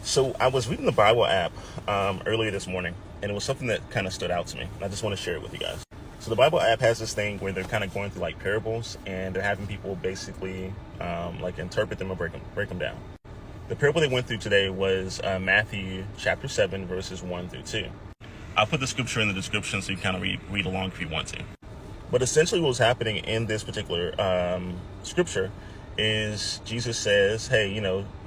So I was reading the Bible app earlier this morning, and it was something that kind of stood out to me. And I just want to share it with you guys. So the Bible app has this thing where they're kind of going through like parables, and they're having people basically like interpret them or break them down. The parable they went through today was Matthew chapter 7, verses 1 through 2. I'll put the scripture in the description so you kind of read along if you want to. But essentially what was happening in this particular scripture is Jesus says, hey,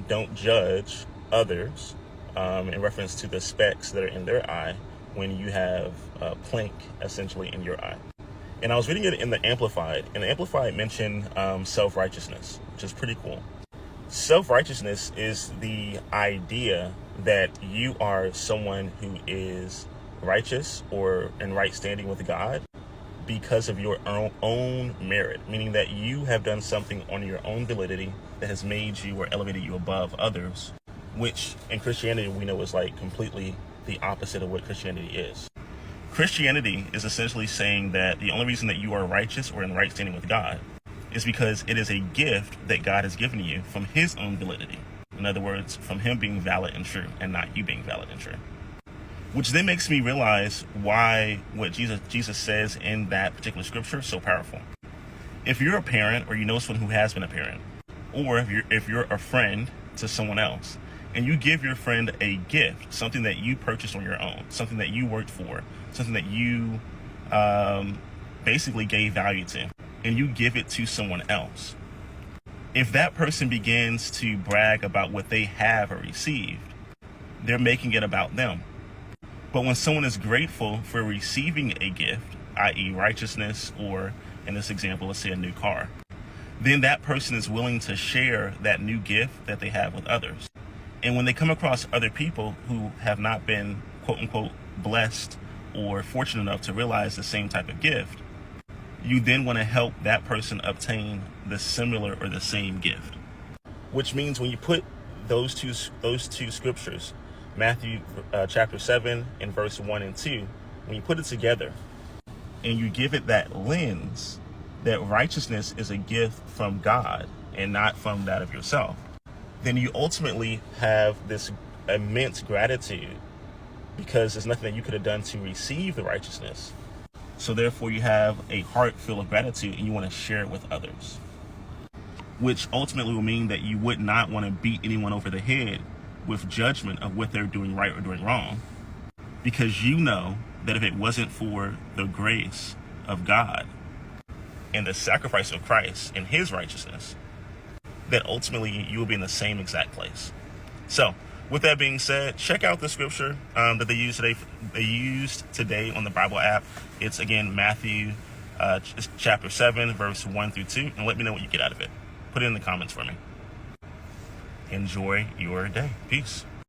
don't judge others in reference to the specks that are in their eye when you have a plank essentially in your eye. And I was reading it in the Amplified, and the Amplified mentioned self-righteousness, which is pretty cool. Self-righteousness is the idea that you are someone who is righteous or in right standing with God because of your own merit, meaning that you have done something on your own validity that has made you or elevated you above others, which in Christianity we know is like completely the opposite of what Christianity is. Christianity is essentially saying that the only reason that you are righteous or in right standing with God is because it is a gift that God has given you from his own validity. In other words, from him being valid and true and not you being valid and true. Which then makes me realize why what Jesus says in that particular scripture is so powerful. If you're a parent or you know someone who has been a parent, or if you're a friend to someone else, and you give your friend a gift, something that you purchased on your own, something that you worked for, something that you basically gave value to, and you give it to someone else, if that person begins to brag about what they have or received, they're making it about them. But when someone is grateful for receiving a gift, i.e. righteousness, or in this example, let's say a new car, then that person is willing to share that new gift that they have with others. And when they come across other people who have not been, quote unquote, blessed or fortunate enough to realize the same type of gift, you then want to help that person obtain the similar or the same gift. Which means when you put those two scriptures, Matthew chapter 7 and verse 1 and 2, when you put it together and you give it that lens that righteousness is a gift from God and not from that of yourself, then you ultimately have this immense gratitude because there's nothing that you could have done to receive the righteousness. So therefore you have a heart full of gratitude and you want to share it with others, which ultimately will mean that you would not want to beat anyone over the head with judgment of what they're doing right or doing wrong, because you know that if it wasn't for the grace of God and the sacrifice of Christ and his righteousness, that ultimately you will be in the same exact place. So with that being said, check out the scripture that they used today on the Bible app. It's again Matthew chapter 7 verse 1 through 2, and let me know what you get out of it. Put it in the comments for me. Enjoy your day. Peace.